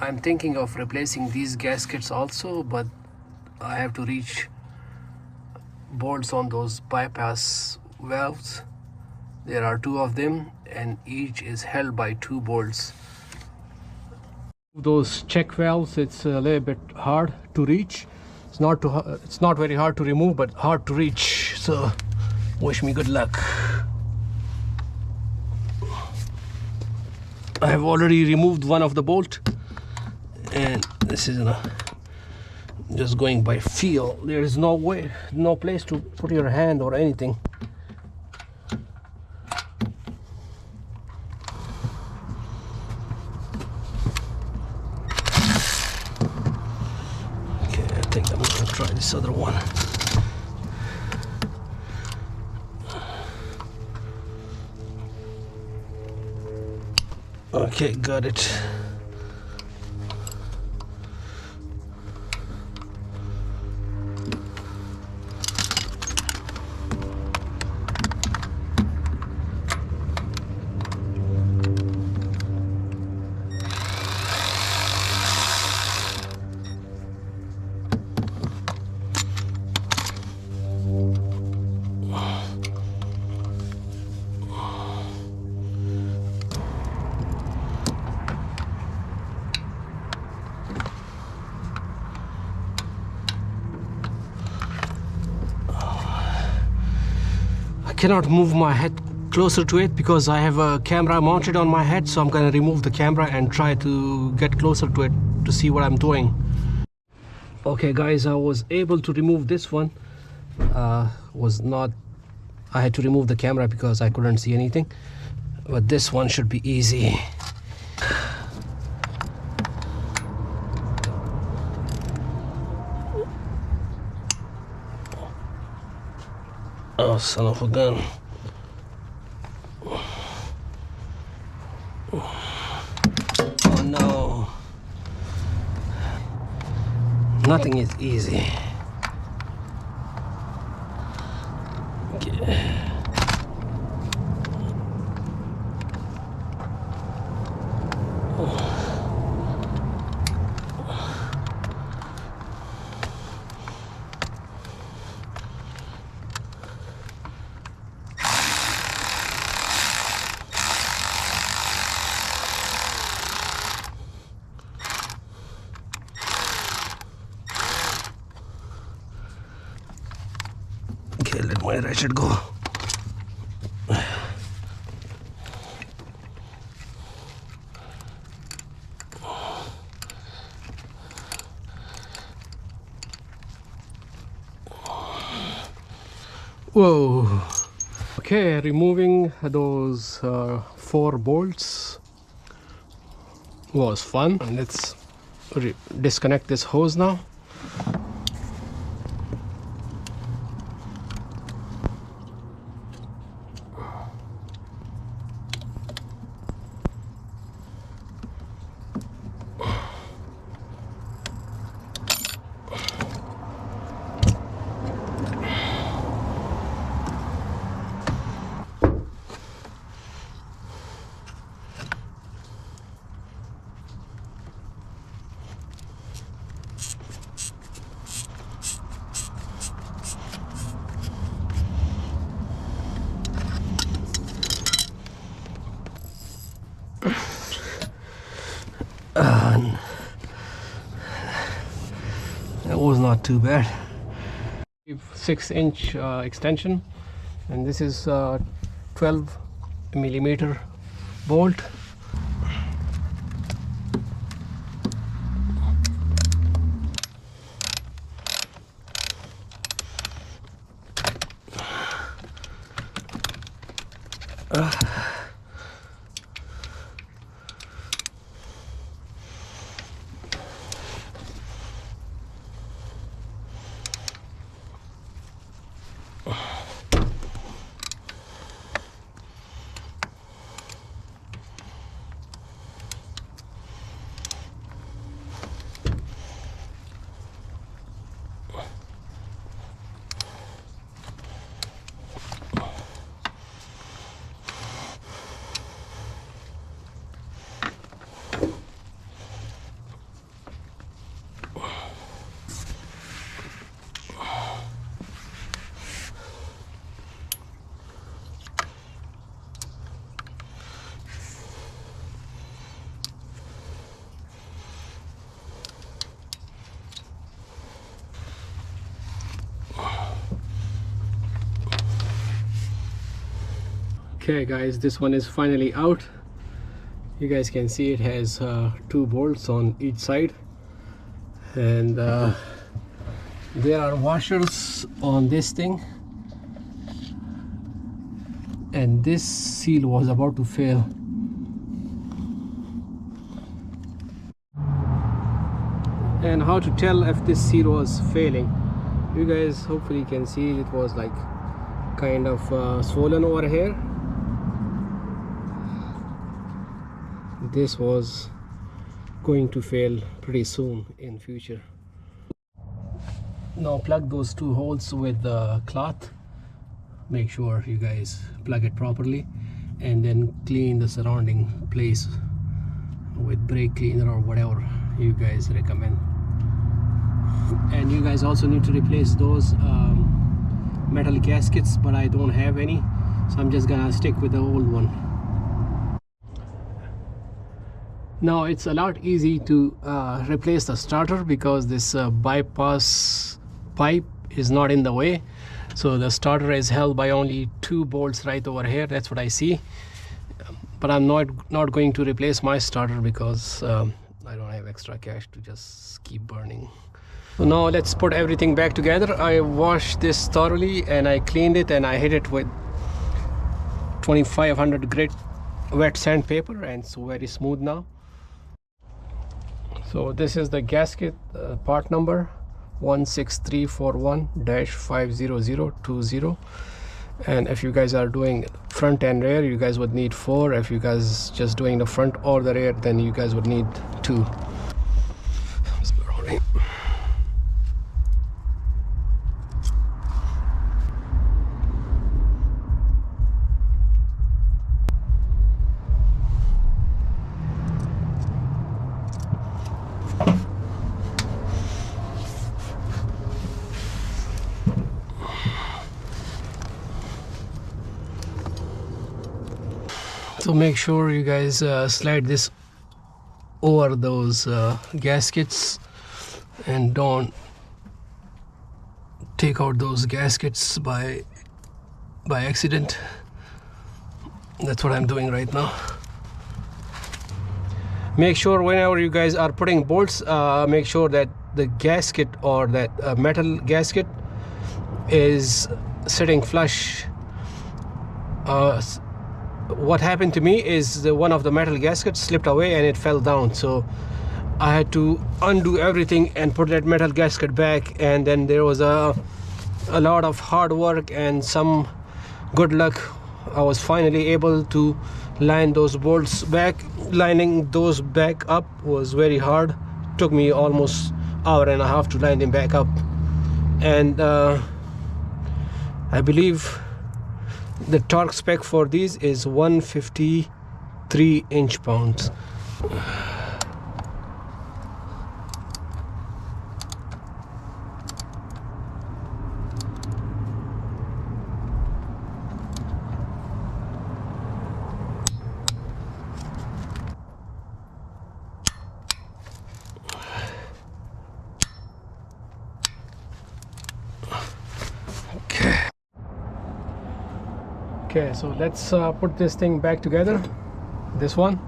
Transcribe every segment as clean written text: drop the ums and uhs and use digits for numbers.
I'm thinking of replacing these gaskets also, but I have to reach bolts on those bypass valves. There are 2 of them and each is held by 2 bolts. Those check valves, it's a little bit hard to reach. It's not very hard to remove, but hard to reach, so wish me good luck. I have already removed one of the bolt, and this is just going by feel. There is no way, no place to put your hand or anything. Okay, I think I'm gonna try this other one. Okay, got it. Cannot move my head closer to it because I have a camera mounted on my head, so I'm gonna remove the camera and try to get closer to it to see what I'm doing. Okay guys, I was able to remove this one. I had to remove the camera because I couldn't see anything, but this one should be easy. Oh, son of a gun. Oh no. Nothing is easy. Okay. Okay, let my ratchet go. Whoa. Okay, removing those 4 bolts was fun. Let's disconnect this hose now. That was not too bad. 6-inch extension, and this is 12mm bolt. Okay guys, this one is finally out. You guys can see it has 2 bolts on each side, and there are washers on this thing, and this seal was about to fail. And how to tell if this seal was failing? You guys hopefully can see it was like kind of swollen over here. This was going to fail pretty soon in future. Now plug those 2 holes with the cloth. Make sure you guys plug it properly, and then clean the surrounding place with brake cleaner or whatever you guys recommend. And you guys also need to replace those metal gaskets, but I don't have any, so I'm just gonna stick with the old one. Now it's a lot easy to replace the starter because this bypass pipe is not in the way, so the starter is held by only 2 bolts right over here. That's what I see, but I'm not going to replace my starter because I don't have extra cash to just keep burning. So now let's put everything back together. I washed this thoroughly and I cleaned it, and I hit it with 2500 grit wet sandpaper, and it's very smooth now. So this is the gasket, part number 16341-50020. And if you guys are doing front and rear, you guys would need 4. If you guys just doing the front or the rear, then you guys would need 2. So make sure you guys slide this over those gaskets, and don't take out those gaskets by accident. That's what I'm doing right now. Make sure whenever you guys are putting bolts, make sure that the gasket or that metal gasket is sitting flush. What happened to me is one of the metal gaskets slipped away and it fell down, so I had to undo everything and put that metal gasket back. And then there was a lot of hard work and some good luck. I was finally able to line those bolts back. Lining those back up was very hard. It took me almost hour and a half to line them back up, and I believe the torque spec for these is 153 inch-pounds. Okay, so let's put this thing back together. This one.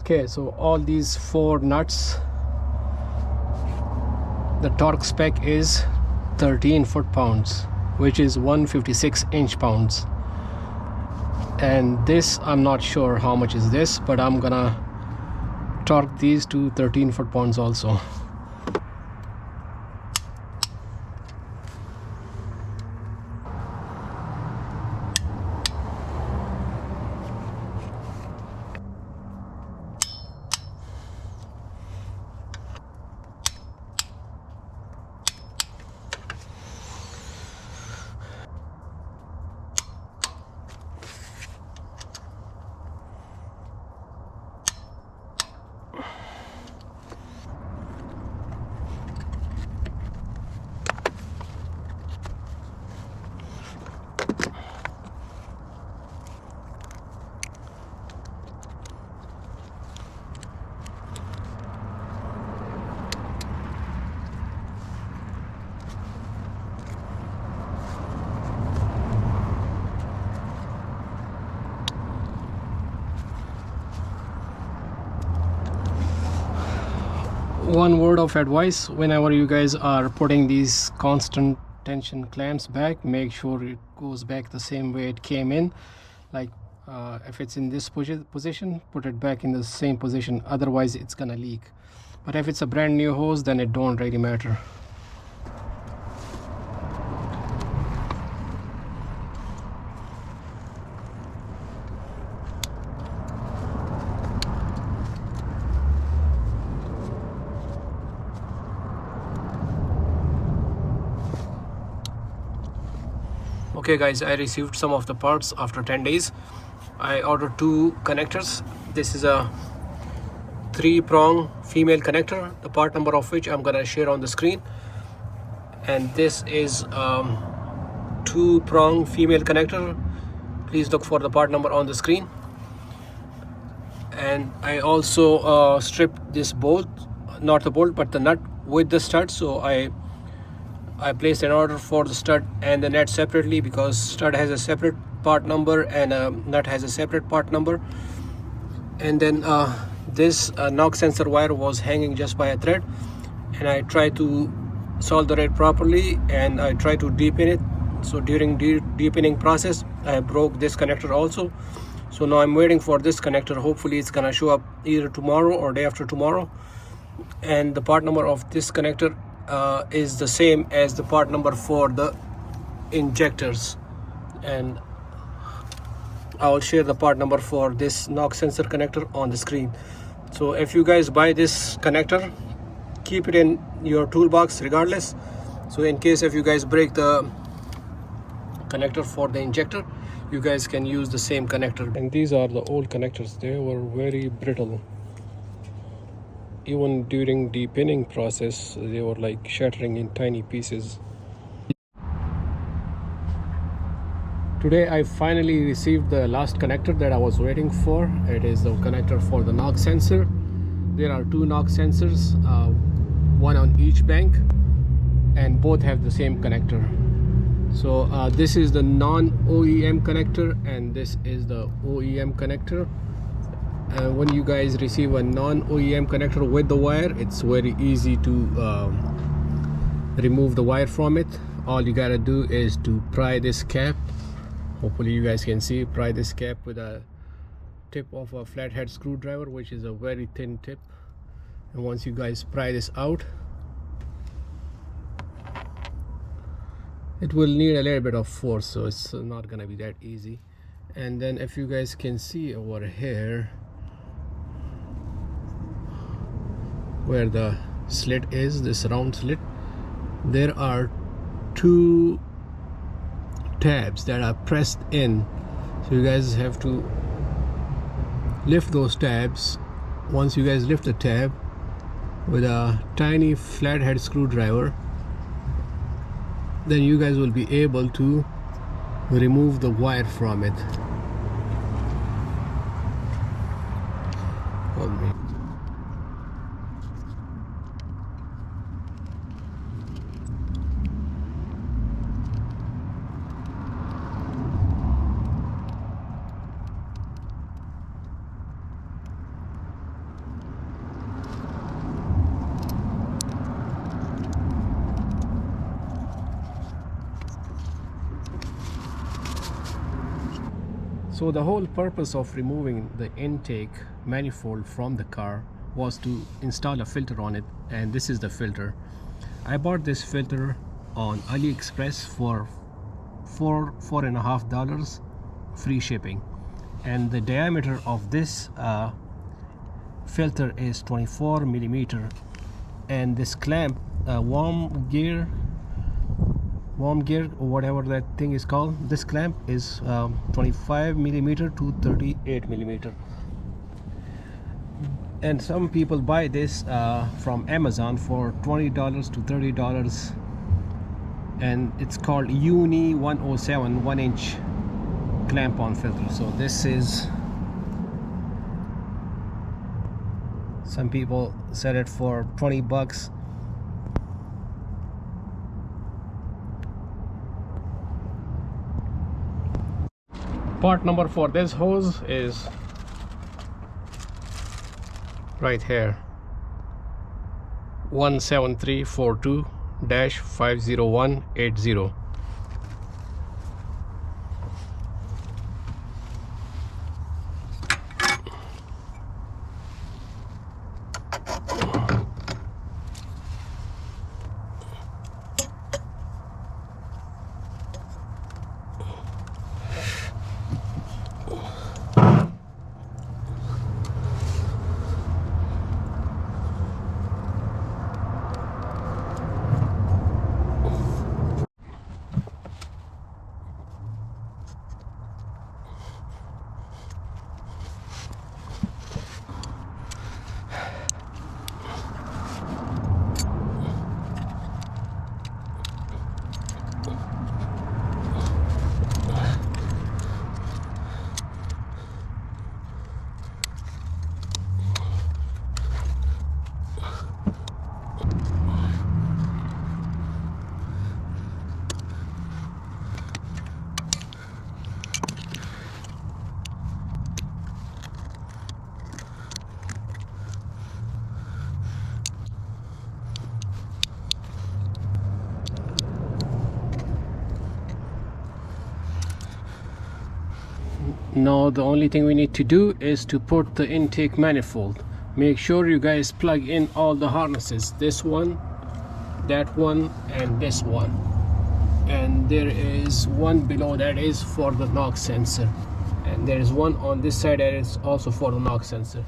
Okay, so all these 4 nuts, the torque spec is 13 foot-pounds, which is 156 inch-pounds. And this, I'm not sure how much is this, but I'm gonna torque these to 13 foot-pounds also. One word of advice: whenever you guys are putting these constant tension clamps back, make sure it goes back the same way it came in. Like if it's in this position, put it back in the same position, otherwise it's gonna leak. But if it's a brand new hose, then it don't really matter. Okay guys, I received some of the parts after 10 days. I ordered 2 connectors. This is a 3-prong female connector, the part number of which I'm gonna share on the screen. And this is 2-prong female connector. Please look for the part number on the screen. And I also stripped this bolt, not the bolt but the nut with the stud. So I placed an order for the stud and the nut separately, because stud has a separate part number and nut has a separate part number. And then this knock sensor wire was hanging just by a thread, and I tried to solder it properly and I tried to deepen it. So during deepening process, I broke this connector also. So now I'm waiting for this connector. Hopefully it's gonna show up either tomorrow or day after tomorrow. And the part number of this connector is the same as the part number for the injectors, and I will share the part number for this knock sensor connector on the screen. So if you guys buy this connector, keep it in your toolbox regardless. So in case if you guys break the connector for the injector, you guys can use the same connector. And these are the old connectors. They were very brittle. Even during the pinning process, they were like shattering in tiny pieces. Today I finally received the last connector that I was waiting for. It is the connector for the knock sensor. There are 2 knock sensors, one on each bank, and both have the same connector. So this is the non-OEM connector and this is the OEM connector. When you guys receive a non-OEM connector with the wire, it's very easy to remove the wire from it. All you gotta do is to pry this cap. Hopefully you guys can see, pry this cap with a tip of a flathead screwdriver, which is a very thin tip. And once you guys pry this out, it will need a little bit of force, so it's not gonna be that easy. And then if you guys can see over here where the slit is, this round slit, there are 2 tabs that are pressed in. So you guys have to lift those tabs. Once you guys lift the tab with a tiny flathead screwdriver, then you guys will be able to remove the wire from it. Hold me. So the whole purpose of removing the intake manifold from the car was to install a filter on it, and this is the filter. I bought this filter on AliExpress for $4.50 free shipping, and the diameter of this filter is 24 millimeter, and this clamp, warm gear or whatever that thing is called, this clamp is 25 millimeter to 38 millimeter. And some people buy this from Amazon for $20 to $30, and it's called Uni 107 1-inch clamp on filter. So this is, some people sell it for 20 bucks. Part number for this hose is right here, 17342-50180. Now the only thing we need to do is to put the intake manifold. Make sure you guys plug in all the harnesses, this one, that one, and this one, and there is one below that is for the knock sensor, and there is one on this side that is also for the knock sensor.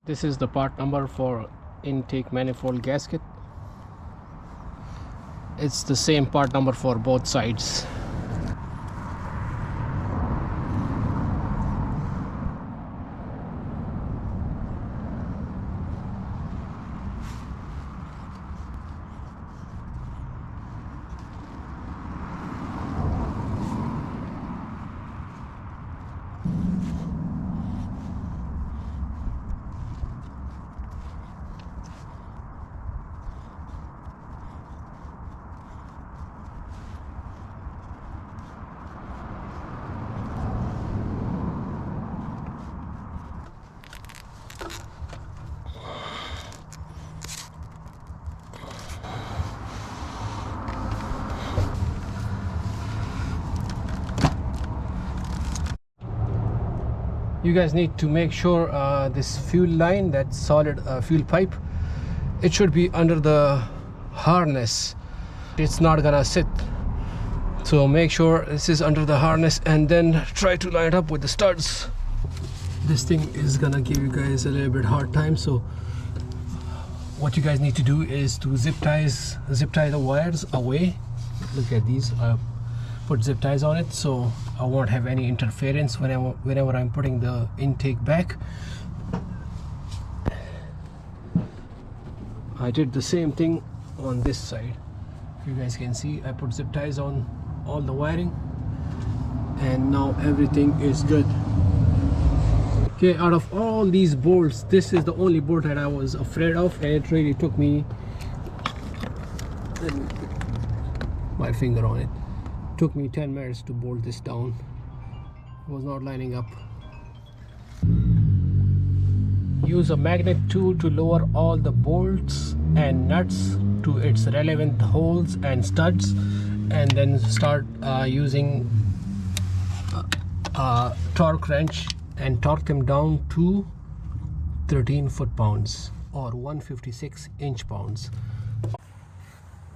This is the part number for intake manifold gasket. It's the same part number for both sides. You guys need to make sure this fuel line, that solid fuel pipe, it should be under the harness. It's not gonna sit, so make sure this is under the harness, and then try to line it up with the studs. This thing is gonna give you guys a little bit hard time, so what you guys need to do is to zip tie the wires away. Look at these, put zip ties on it so I won't have any interference whenever I'm putting the intake back. I did the same thing on this side. You guys can see I put zip ties on all the wiring, and now everything is good. Okay, out of all these bolts, this is the only bolt that I was afraid of, and it really took me, my finger on it, took me 10 minutes to bolt this down. was not lining up. Use a magnet tool to lower all the bolts and nuts to its relevant holes and studs, and then start using a torque wrench and torque them down to 13 foot-pounds or 156 inch-pounds.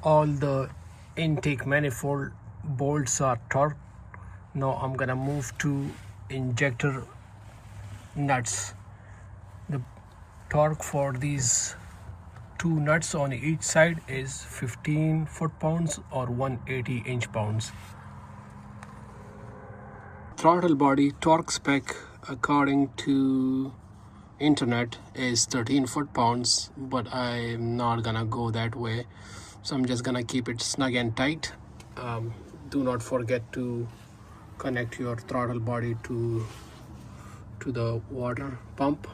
All the intake manifold bolts are torqued. Now I'm gonna move to injector nuts. The torque for these two nuts on each side is 15 foot-pounds or 180 inch-pounds. Throttle body torque spec according to internet is 13 foot-pounds, but I'm not gonna go that way, so I'm just gonna keep it snug and tight. Do not forget to connect your throttle body to the water pump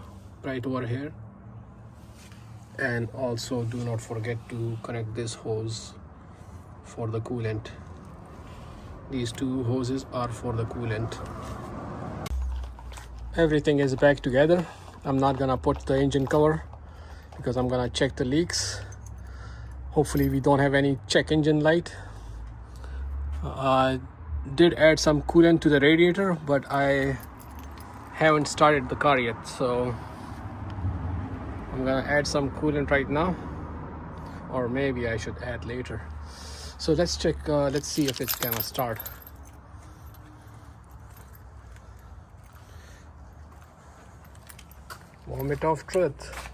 right over here, and also do not forget to connect this hose for the coolant. These two hoses are for the coolant. Everything is back together. I'm not gonna put the engine cover because I'm gonna check the leaks. Hopefully we don't have any check engine light. I did add some coolant to the radiator, but I haven't started the car yet, so I'm gonna add some coolant right now, or maybe I should add later. So let's check, let's see if it's gonna start. Moment of truth.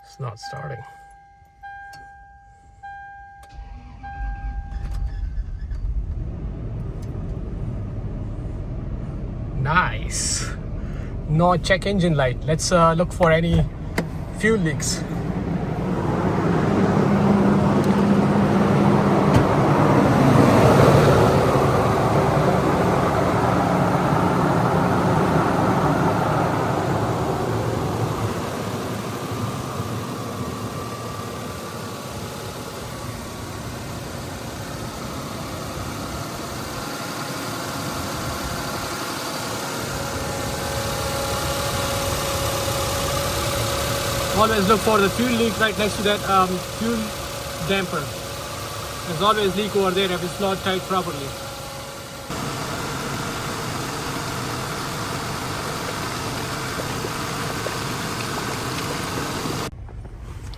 It's not starting. Nice. No check engine light. Let's look for any fuel leaks. Always look for the fuel leak right next to that fuel damper. There's always leak over there if it's not tied properly.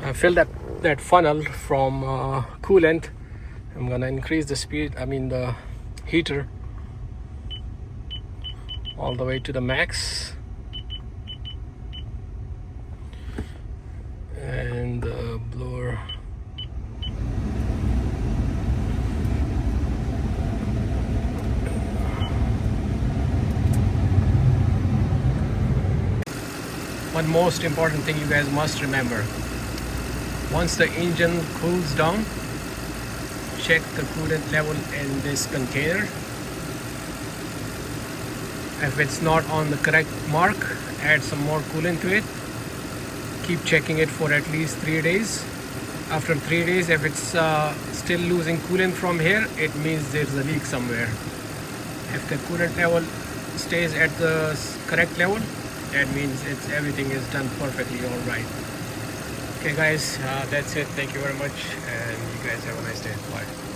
I filled that funnel from coolant. I'm gonna increase the speed, the heater all the way to the max. And the blower. One most important thing you guys must remember: once the engine cools down, check the coolant level in this container. If it's not on the correct mark, add some more coolant to it. Keep checking it for at least 3 days. After 3 days, if it's still losing coolant from here, it means there's a leak somewhere. If the coolant level stays at the correct level, that means everything is done perfectly all right. Okay guys, that's it. Thank you very much, and you guys have a nice day. Bye.